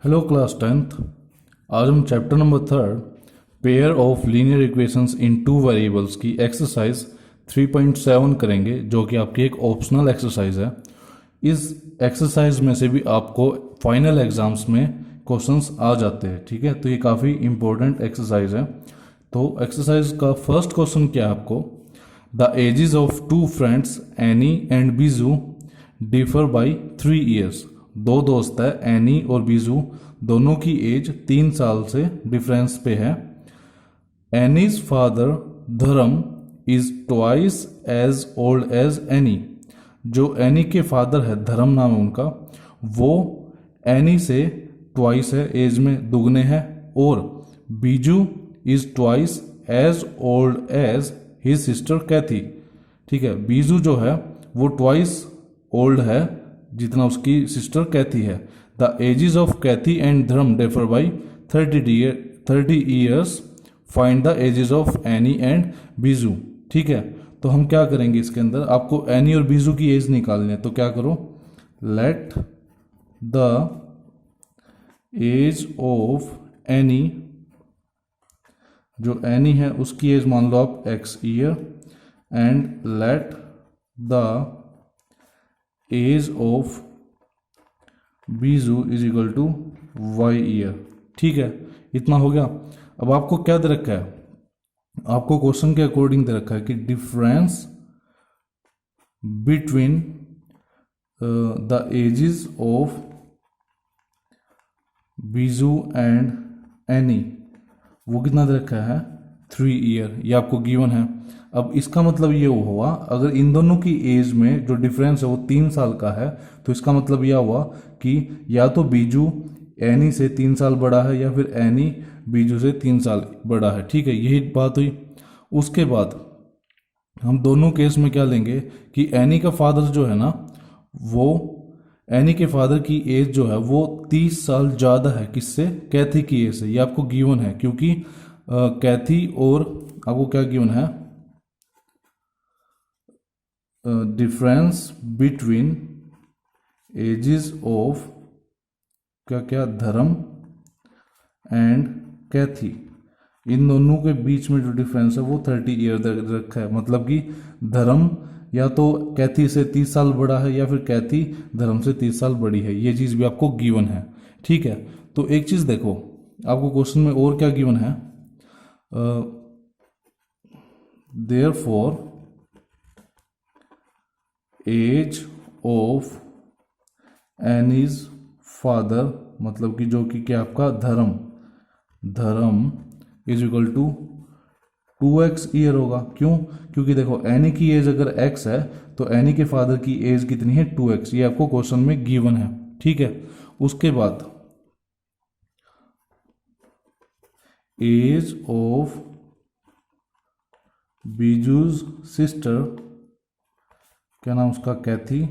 Hello class tenth. आज हम chapter number third pair of linear equations in two variables की exercise 3.7 करेंगे, जो कि आपकी एक ऑप्शनल एक्सरसाइज है। इस एक्सरसाइज में से भी आपको फाइनल एग्जाम्स में क्वेश्चंस आ जाते हैं, ठीक है। तो ये काफ़ी इंपॉर्टेंट एक्सरसाइज है। तो एक्सरसाइज का फर्स्ट क्वेश्चन क्या है आपको, the ages of two friends Annie and Biju differ by 3 years. दो दोस्त है एनी और बीजू, दोनों की एज 3 साल से डिफरेंस पे है। Annie's father Dharam is twice as old as Annie. जो एनी के फादर है, धर्म नाम है उनका, वो एनी से ट्वाइस है, एज में दुगने हैं। और Biju is twice as old as his sister Cathy. ठीक है, बीजू जो है वो ट्वाइस ओल्ड है जितना उसकी सिस्टर कैथी है। The ages of Cathy and Dharma differ by 30 years. Find the ages of Annie and Biju. ठीक है, तो हम क्या करेंगे, इसके अंदर आपको एनी और बीजू की एज निकालनी है। तो क्या करो, let the age of Annie, जो एनी है उसकी एज मान लो आप x year, and let the age of Biju is equal to y year. ठीक है, इतना हो गया। अब आपको क्या दे रखा है, आपको क्वेश्चन के अकॉर्डिंग दे रखा है कि difference between the ages of Biju and Annie, वो कितना दे रखा है 3 ईयर, ये आपको गिवन है। अब इसका मतलब ये हुआ, अगर इन दोनों की एज में जो डिफरेंस है वो 3 साल का है, तो इसका मतलब यह हुआ कि या तो बीजू एनी से 3 साल बड़ा है या फिर एनी बीजू से 3 साल बड़ा है। ठीक है, यही बात हुई। उसके बाद हम दोनों केस में क्या लेंगे कि एनी का फादर जो है ना, वो एनी के फादर की एज जो है वो 30 साल ज़्यादा है किससे, कैथी की एज से। ये आपको गिवन है, क्योंकि कैथी और आपको क्या गिवन है, डिफरेंस बिटवीन एजेस ऑफ क्या क्या धर्म एंड कैथी, इन दोनों के बीच में जो डिफरेंस है वो 30 ईयर रखा है। मतलब कि धर्म या तो कैथी से 30 साल बड़ा है या फिर कैथी धर्म से 30 साल बड़ी है। ये चीज़ भी आपको गिवन है। ठीक है, तो एक चीज़ देखो, आपको क्वेश्चन में और क्या गिवन है, therefore age of Annie's father, मतलब कि जो कि क्या आपका धर्म is equal to 2x year होगा। क्यों, क्योंकि देखो एनी की एज अगर x है तो एनी के फादर की एज कितनी है 2x, ये आपको क्वेश्चन में गिवन है। ठीक है, उसके बाद एज ऑफ बीजूज सिस्टर, क्या नाम उसका, कैथी,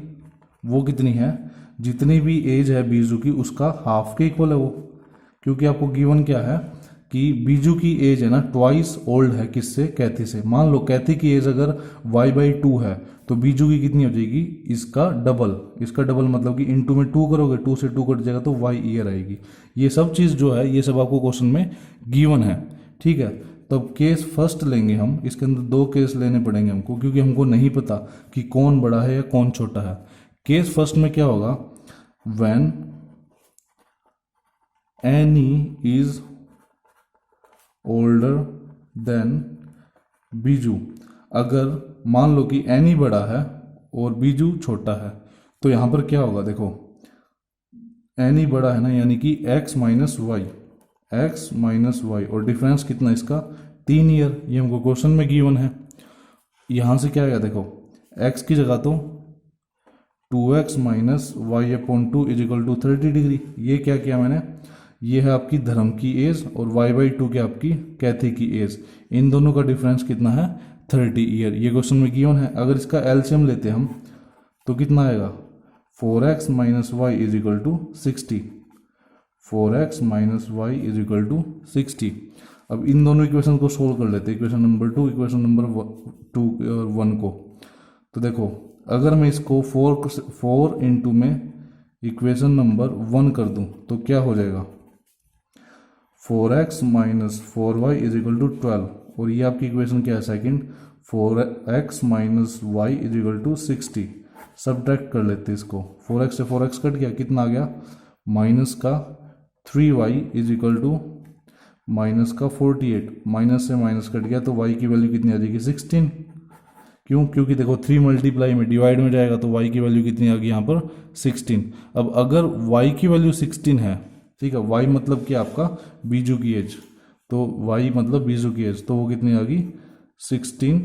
वो कितनी है, जितनी भी एज है बीजू की उसका हाफ के इक्वल है वो। क्योंकि आपको गिवन क्या है कि बीजू की एज है ना ट्वाइस ओल्ड है किससे, कैथी से। मान लो कैथी की एज अगर y/2 है तो बीजू की कितनी हो जाएगी, इसका डबल। इसका डबल मतलब कि इनटू में 2 करोगे, 2 से 2 कट जाएगा तो y ईयर आएगी। ये सब चीज़ जो है ये सब आपको क्वेश्चन में गिवन है। ठीक है, तब केस फर्स्ट लेंगे हम, इसके अंदर 2 केस लेने पड़ेंगे हमको, क्योंकि हमको नहीं पता कि कौन बड़ा है या कौन छोटा है। केस फर्स्ट में क्या होगा, when any is older than Biju. अगर मान लो कि एनी बड़ा है और बीजू छोटा है, तो यहां पर क्या होगा, देखो एनी बड़ा है ना, यानी कि x माइनस वाई, और डिफरेंस कितना इसका 3 ईयर, ये हमको क्वेश्चन में गिवन है। यहां से क्या आएगा, देखो x की जगह तो 2x minus y upon 2 is equal to 30 degree. ये क्या किया मैंने, ये है आपकी धर्म की एज और y/2 की आपकी कैथी की एज, इन दोनों का डिफरेंस कितना है 30 ईयर। ये क्वेश्चन में गिवन है। अगर इसका एलसीएम लेते हम तो कितना आएगा, 4x minus y is equal to 60। 4x minus y is equal to 60। अब इन दोनों इक्वेशन को सोल्व कर लेते हैं, इक्वेशन नंबर 2 इक्वेशन नंबर 2 और 1 को। तो देखो अगर मैं इसको 4 इंटू में इक्वेशन नंबर 1 कर दूं तो क्या हो जाएगा, 4x minus 4y is equal to 12, और ये आपकी इक्वेशन क्या है second, 4x minus y is equal to 60। Subtract कर लेते हैं इसको, 4x से 4x कट गया, कितना आ गया, माइनस का 3y is equal to minus का 48, माइनस से माइनस कट गया तो y की वैल्यू कितनी आ जाएगी 16। क्यों, क्योंकि देखो 3 मल्टीप्लाई में डिवाइड में जाएगा तो y की वैल्यू कितनी आ गई यहाँ पर 16। अब अगर y की वैल्यू 16 है, ठीक है, y मतलब क्या आपका बीजू की एज, तो y मतलब बीजू की एज, तो वो कितनी आ गई 16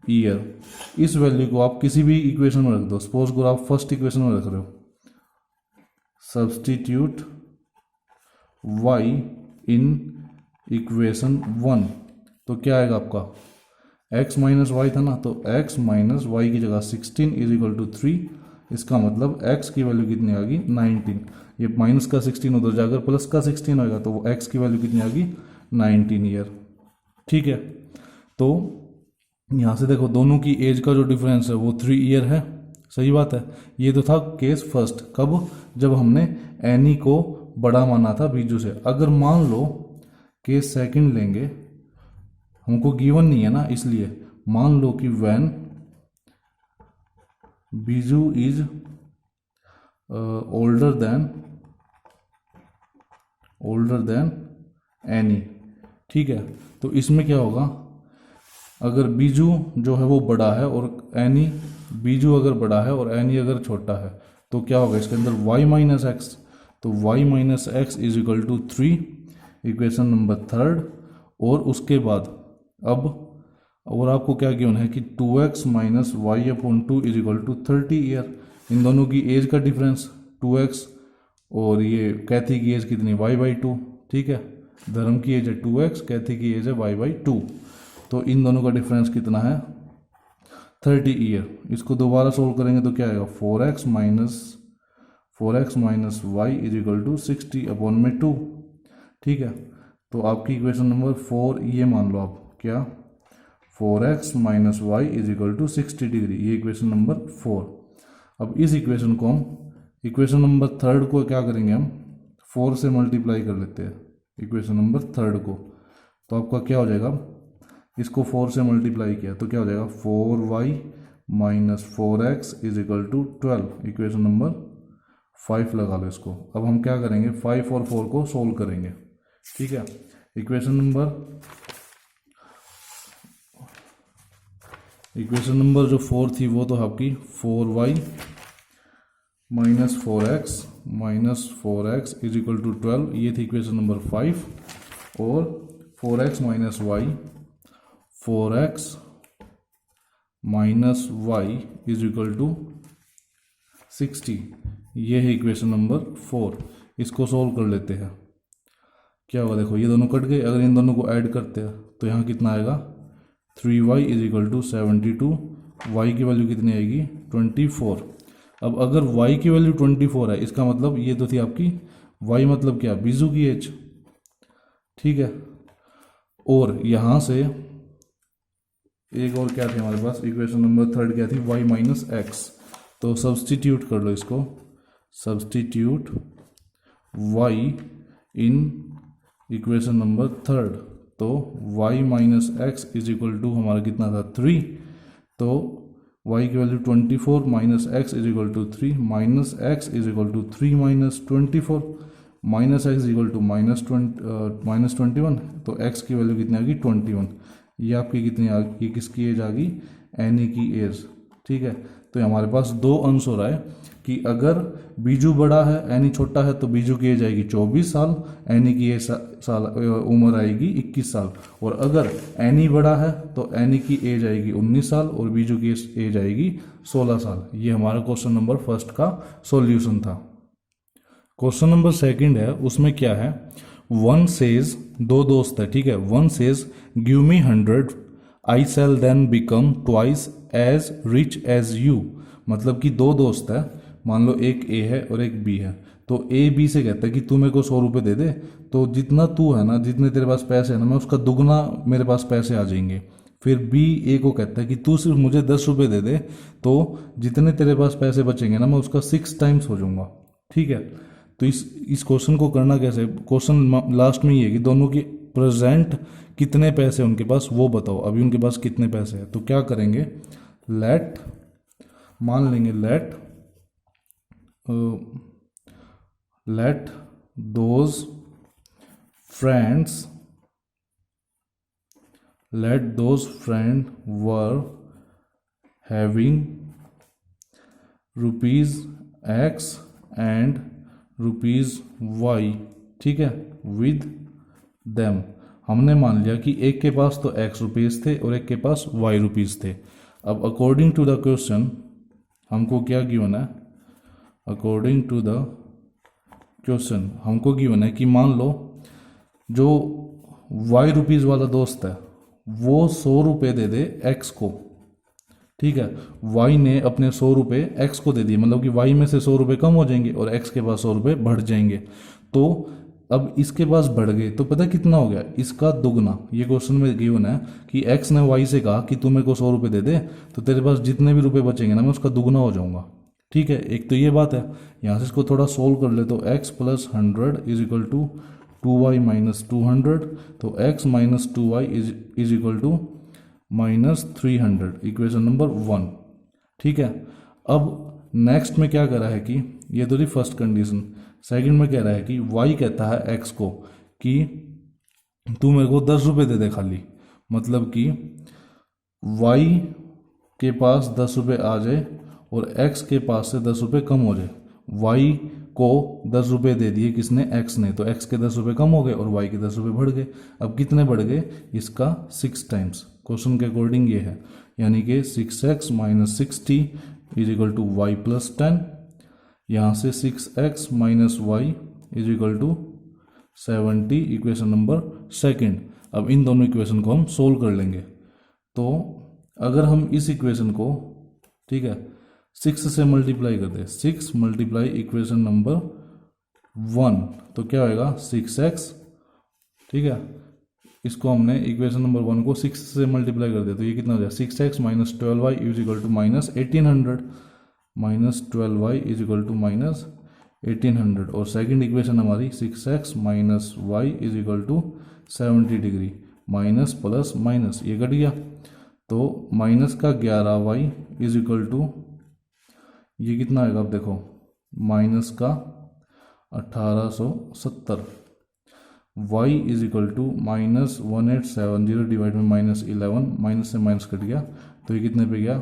ईयर। इस वैल्यू को आप किसी भी इक्वेशन में रख दो, सपोज करो आप फर्स्ट इक्वेशन में रख रहे हो, सब्सटीट्यूट y इन इक्वेशन 1, तो क्या आएगा आपका, x माइनस वाई था ना, तो x माइनस वाई की जगह 16 इज इक्वल टू 3, इसका मतलब x की वैल्यू कितनी आ गई 19, ये माइनस का 16 उधर जाकर प्लस का 16 होगा, तो x की वैल्यू कितनी आ गई 19 ईयर। ठीक है, तो यहाँ से देखो दोनों की एज का जो डिफरेंस है वो 3 ईयर है, सही बात है। ये तो था केस फर्स्ट, कब, जब हमने एनी को बड़ा माना था बीजू से। अगर मान लो केस सेकंड लेंगे, हमको गिवन नहीं है ना, इसलिए मान लो कि when Biju is older than any, ठीक है, तो इसमें क्या होगा, अगर बीजू जो है वो बड़ा है और एनी, बीजू अगर बड़ा है और एनी अगर छोटा है, तो क्या होगा इसके अंदर y माइनस एक्स, तो y minus x is equal to 3, equation number third. और उसके बाद अब और आपको क्या गिवन है कि 2x minus y upon 2 is equal to 30 year. इन दोनों की एज का डिफरेंस 2x, और ये कैथी की एज कितनी y/2, ठीक है, धर्म की एज है 2x, कैथी की एज है y/2, तो इन दोनों का डिफरेंस कितना है 30 ईयर। इसको दोबारा सोल्व करेंगे तो क्या आएगा, 4x minus y is equal to 60 upon में 2, ठीक है। तो आपकी इक्वेशन नंबर 4 ये मान लो आप, क्या, 4x minus y is equal to 60 degree, ये इक्वेशन नंबर 4। अब इस इक्वेशन को हम, इक्वेशन नंबर थर्ड को क्या करेंगे हम 4 से मल्टीप्लाई कर लेते हैं इक्वेशन नंबर थर्ड को, तो आपका क्या हो जाएगा, इसको 4 से मल्टीप्लाई किया तो क्या हो जाएगा 4y minus 4x is equal to 12, equation number 5 लगा लो इसको। अब हम क्या करेंगे 5 और 4 को सोल्व करेंगे, ठीक है। इक्वेशन नंबर जो 4 थी वो तो आपकी 4y minus 4x is equal to 12, ये थी इक्वेशन नंबर 5, और 4x minus y, 4x minus y is equal to 60, ये है इक्वेशन नंबर 4। इसको सोल्व कर लेते हैं, क्या होगा, देखो ये दोनों कट गए, अगर इन दोनों को ऐड करते हैं तो यहाँ कितना आएगा 3y is equal to 72, y की वैल्यू कितनी आएगी 24। अब अगर y की वैल्यू 24 है, इसका मतलब ये तो थी आपकी y मतलब क्या, बीजू की एज, ठीक है। और यहाँ से एक और क्या थी हमारे पास, इक्वेशन नंबर थर्ड क्या थी, y माइनस एक्स, तो सब्सटीट्यूट कर लो इसको, substitute y in equation number third, तो y minus x is equal to हमारा कितना था 3, तो y की वैल्यू 24 minus x is equal to 3, minus x is equal to 3 minus 24, minus x is equal to minus 21, तो x की value कितनी आ गई 21, ये आपकी कितनी आ गई, किसकी एज आ गई, एनी की एज, ठीक है। तो हमारे पास दो आंसर आए कि अगर बीजू बड़ा है एनी छोटा है तो बीजू की एज आएगी 24 साल, एनी की एज साल उम्र आएगी 21 साल, और अगर एनी बड़ा है तो एनी की एज आएगी 19 साल और बीजू की एज आएगी 16 साल। ये हमारा क्वेश्चन नंबर फर्स्ट का सॉल्यूशन था। क्वेश्चन नंबर सेकंड है, उसमें क्या है, वन सेज, दो दोस्त है, ठीक है, one says give me 100 I shall then become twice as rich as you. मतलब कि दो दोस्त है, मान लो एक ए है और एक बी है, तो ए बी से कहता है कि तू मेरे को 100 रुपये दे दे, तो जितना तू है ना, जितने तेरे पास पैसे है ना, मैं उसका दुगना मेरे पास पैसे आ जाएंगे। फिर बी ए को कहता है कि तू सिर्फ मुझे 10 रुपये दे दे, तो जितने तेरे पास पैसे बचेंगे ना, मैं उसका 6 टाइम्स हो जाऊंगा। ठीक है। तो इस क्वेश्चन को करना कैसे, क्वेश्चन लास्ट में ये है कि दोनों के प्रेजेंट कितने पैसे उनके पास वो बताओ, अभी उनके पास कितने पैसे हैं। तो क्या करेंगे, लेट, मान लेंगे late those friends were having ₹X and ₹Y, ठीक है, विद देम। हमने मान लिया कि एक के पास तो X रुपीज़ थे और एक के पास Y रुपीज़ थे। अब अकॉर्डिंग टू द क्वेश्चन हमको क्या गिवन है, अकॉर्डिंग टू द क्वेश्चन हमको गिवन है कि मान लो जो Y रुपीज़ वाला दोस्त है वो 100 रुपये दे दे X को, ठीक है। Y ने अपने 100 रुपये X को दे दिए, मतलब कि Y में से 100 रुपये कम हो जाएंगे और X के पास 100 रुपये बढ़ जाएंगे। तो अब इसके पास बढ़ गए तो पता कितना हो गया, इसका दुगना। ये क्वेश्चन में गिवन है कि X ने Y से कहा कि तू मेरे को 100 रुपये दे दे, तो तेरे पास जितने भी रुपये बचेंगे ना मैं उसका दुगना हो जाऊंगा, ठीक है। एक तो ये बात है। यहाँ से इसको थोड़ा सोल्व कर ले तो X + 100 = 2Y - 200, तो X - 2Y = -300, इक्वेशन नंबर 1, ठीक है। अब नेक्स्ट में क्या करा है कि ये तो थी फर्स्ट कंडीशन। सेकंड में कह रहा है कि Y कहता है X को कि तू मेरे को 10 रुपये दे दे खाली, मतलब कि Y के पास 10 रुपये आ जाए और X के पास से 10 रुपये कम हो जाए। Y को 10 रुपये दे दिए किसने, X ने, तो X के 10 रुपये कम हो गए और Y के 10 रुपये बढ़ गए। अब कितने बढ़ गए, इसका 6 टाइम्स। क्वेश्चन के अकॉर्डिंग ये है, यानी कि 6x - 60 = y + 10। यहाँ से 6x - y = 70, equation number second. अब इन दोनों इक्वेशन को हम सोल्व कर लेंगे। तो अगर हम इस इक्वेशन को, ठीक है, 6 से मल्टीप्लाई कर दें, 6 × इक्वेशन नंबर 1, तो क्या होएगा 6x, ठीक है। इसको हमने इक्वेशन नंबर 1 को 6 से मल्टीप्लाई कर दिया तो ये कितना हो जाए, 6x - 12y = -1800, -12y = -1800। और सेकंड इक्वेशन हमारी 6x - y = 70 degree, minus plus minus ये कट गया, तो माइनस का 11y = ये कितना आएगा, आप देखो माइनस का 1870, y = -1870 डिवाइड में -11, माइनस से माइनस कट गया तो ये कितने पे गया,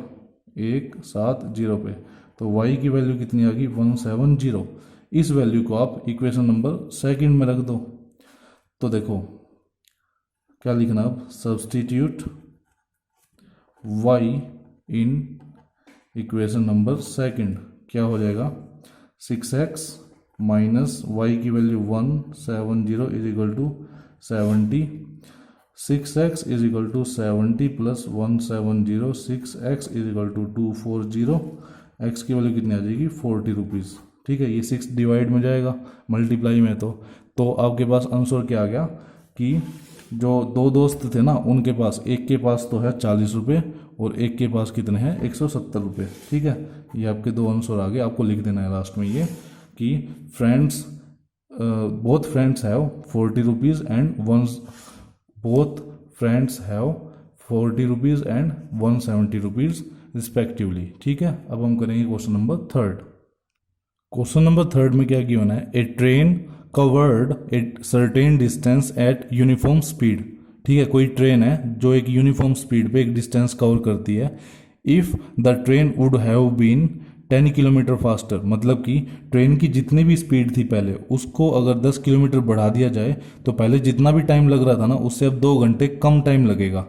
170 पे। तो y की वैल्यू कितनी आ गई, 170। इस वैल्यू को आप इक्वेशन नंबर सेकंड में रख दो। तो देखो क्या लिखना, अब substitute y in equation number second, क्या हो जाएगा, 6x माइनस y की वैल्यू 170 = 70, 6x = 70 + 170, 6x = 240, x की वैल्यू कितनी आ जाएगी, 40 रुपीज़, ठीक है। ये 6 डिवाइड में जाएगा, मल्टीप्लाई में तो आपके पास आंसर क्या आ गया कि जो दो दोस्त थे ना उनके पास, एक के पास तो है 40 रुपये और एक के पास कितने हैं, 170 रुपये, ठीक है। ये आपके दो आंसर आ गए, आपको लिख देना है लास्ट में ये कि friends, both friends have 40 rupees and both friends have 40 rupees and 170 rupees respectively, ठीक है। अब हम करेंगे question number third. Question number third में क्या गिवन है, a train covered a certain distance at uniform speed, ठीक है। कोई ट्रेन है जो एक यूनिफॉर्म स्पीड पे एक डिस्टेंस कवर करती है। If the train would have been 10 kilometre faster, मतलब कि ट्रेन की जितनी भी स्पीड थी पहले उसको अगर 10 किलोमीटर बढ़ा दिया जाए तो पहले जितना भी टाइम लग रहा था ना उससे अब 2 घंटे कम टाइम लगेगा।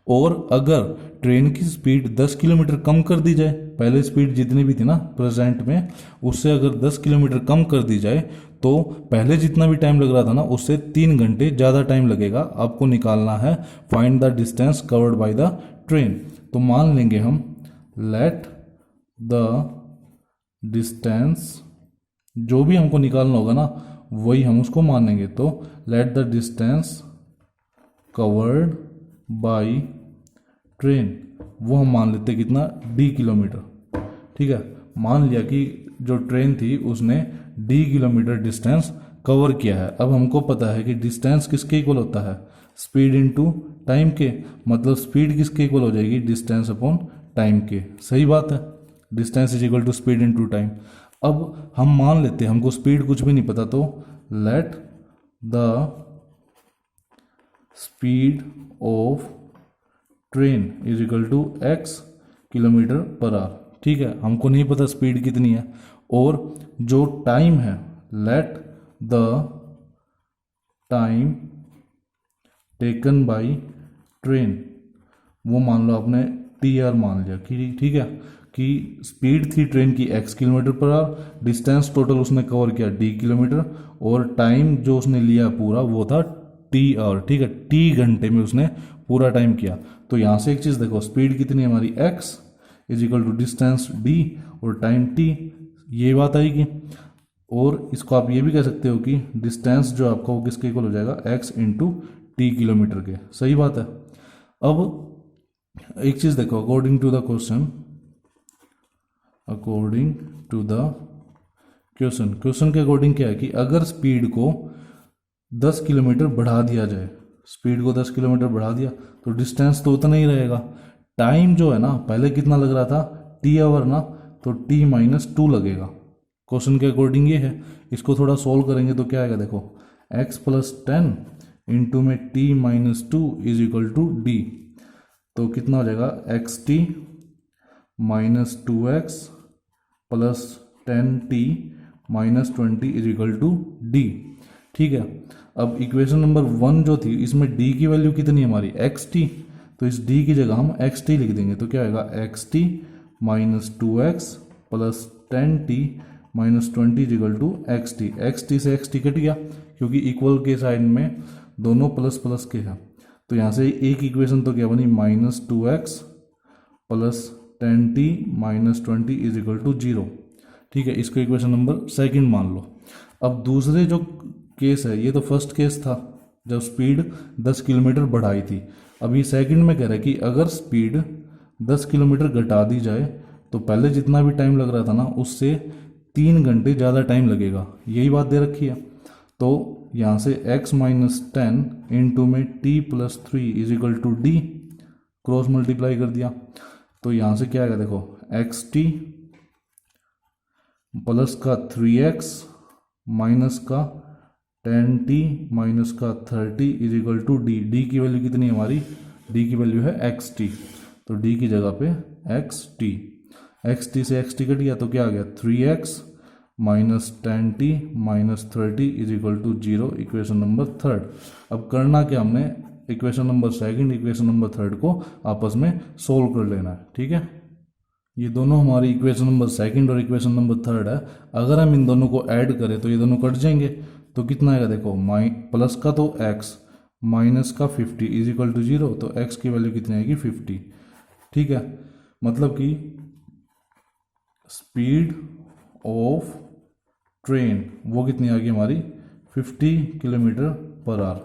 और अगर ट्रेन की स्पीड 10 किलोमीटर कम कर दी जाए, पहले स्पीड जितनी भी थी ना प्रेजेंट में उससे अगर 10 किलोमीटर कम कर दी जाए तो पहले जितना भी टाइम लग रहा था ना उससे 3 घंटे ज़्यादा टाइम लगेगा। आपको निकालना है find the distance covered by the train. तो मान लेंगे हम लेट द डिस्टेंस, जो भी हमको निकालना होगा ना वही हम उसको मानेंगे। तो let the distance covered by train, वो हम मान लेते कितना, d किलोमीटर, ठीक है। मान लिया कि जो ट्रेन थी उसने d किलोमीटर डिस्टेंस कवर किया है। अब हमको पता है कि डिस्टेंस किसके इक्वल होता है, स्पीड इनटू टाइम के, मतलब स्पीड किसके इक्वल हो जाएगी, डिस्टेंस अपॉन टाइम के। सही बात है, distance is equal to speed into time. अब हम मान लेते हैं हमको स्पीड कुछ भी नहीं पता, तो let the speed of train is equal to x kilometre per hour. ठीक है, हमको नहीं पता स्पीड कितनी है, और जो टाइम है let the time taken by train, वो मान लो आपने TR मान लिया कि ठीक है, कि स्पीड थी ट्रेन की x kilometre per our, distance total उसने कवर किया d किलोमीटर, और टाइम जो उसने लिया पूरा वो था TR। ठीक है, t घंटे में उसने पूरा टाइम किया। तो यहाँ से एक चीज़ देखो, स्पीड कितनी है हमारी x is equal to distance d और टाइम t, ये बात आएगी। और इसको आप ये भी कह सकते हो कि डिस्टेंस जो आपका वो किसके इक्वल हो जाएगा, x इंटू टी किलोमीटर के। सही बात है। अब एक चीज़ देखो, according to the question, question के अकॉर्डिंग क्या है कि अगर स्पीड को 10 किलोमीटर बढ़ा दिया जाए, स्पीड को 10 किलोमीटर बढ़ा दिया तो डिस्टेंस तो उतना ही रहेगा। टाइम जो है ना, पहले कितना लग रहा था t आवर ना, तो t -2 लगेगा। क्वेश्चन के अकॉर्डिंग ये है। इसको थोड़ा सोल्व करेंगे तो क्या आएगा, देखो x + 10 इंटू में t -2 is equal to d, तो कितना हो जाएगा xt -2x + 10t -20 is equal to d। ठीक है, अब इक्वेशन नंबर 1 जो थी इसमें d की वैल्यू कितनी है हमारी, xt, तो इस d की जगह हम xt लिख देंगे, तो क्या आएगा xt -2x + 10t -20 is equal to xt। xt से xt कट गया क्योंकि इक्वल के साइड में दोनों प्लस प्लस के हैं, तो यहाँ से एक इक्वेशन तो क्या बनी, -2x + 10t -20 is equal to 0। ठीक है, इसको इक्वेशन नंबर 2 मान लो। अब दूसरे जो केस है, ये तो फर्स्ट केस था जब स्पीड 10 किलोमीटर बढ़ाई थी। अब ये सेकंड में कह रहा है कि अगर स्पीड 10 किलोमीटर घटा दी जाए तो पहले जितना भी टाइम लग रहा था ना, उससे 3 घंटे ज़्यादा टाइम लगेगा। यही बात दे रखी है। तो यहाँ से x - 10 इंटू में t + 3 is equal to d, cross multiply कर दिया, तो यहाँ से क्या आएगा, देखो xt प्लस का 3x माइनस का 10t माइनस का 30 is equal to d। d की वैल्यू कितनी है हमारी, d की वैल्यू है xt, तो d की जगह पे xt, xt से xt कट गया तो क्या आ गया 3x minus 10t minus 30 is equal to 0, equation number 3। अब करना क्या हमने, इक्वेशन नंबर 2 इक्वेशन नंबर 3 को आपस में सोल्व कर लेना है। ठीक है, ये दोनों हमारी इक्वेशन नंबर 2 और इक्वेशन नंबर 3 है। अगर हम इन दोनों को ऐड करें तो ये दोनों कट जाएंगे, तो कितना आएगा, देखो प्लस का तो x माइनस का 50 इज इक्वल टू 0, तो x की वैल्यू कितनी आएगी 50। ठीक है, मतलब कि स्पीड ऑफ ट्रेन वो कितनी आ गई हमारी 50 किलोमीटर पर आवर।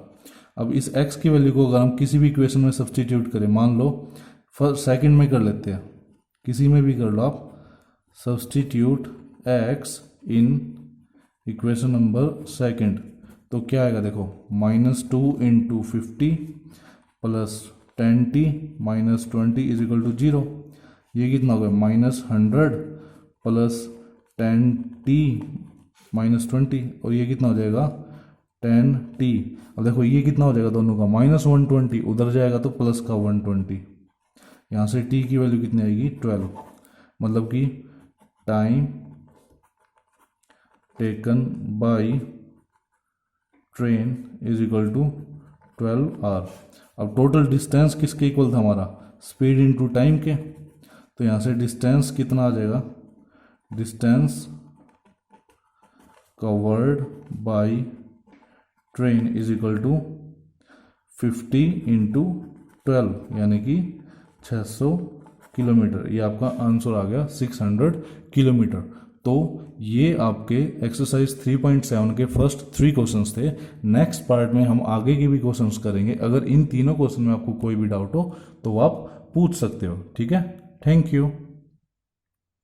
अब इस x की वैल्यू को अगर हम किसी भी इक्वेशन में सब्सटीट्यूट करें, मान लो सेकंड में कर लेते हैं, किसी में भी कर लो आप, substitute x in equation number 2, तो क्या आएगा, देखो -2 into 50 plus 10t minus 20 is equal to 0। ये कितना हो गया -100 प्लस 10t माइनस 20, और ये कितना हो जाएगा 10t। अब देखो ये कितना हो जाएगा दोनों का, -120 उधर जाएगा तो प्लस का 120, यहाँ से t की वैल्यू कितनी आएगी 12, मतलब कि time taken by train is equal to 12 hour. अब टोटल डिस्टेंस किसके इक्वल था हमारा, स्पीड इनटू टाइम के, तो यहाँ से डिस्टेंस कितना आ जाएगा, distance covered by train is equal to 50 into 12, यानी कि 600 किलोमीटर। ये आपका आंसर आ गया 600 किलोमीटर। तो ये आपके एक्सरसाइज 3.7 के फर्स्ट 3 क्वेश्चंस थे। नेक्स्ट पार्ट में हम आगे के भी क्वेश्चंस करेंगे। अगर इन तीनों क्वेश्चन में आपको कोई भी डाउट हो तो आप पूछ सकते हो। ठीक है, थैंक यू।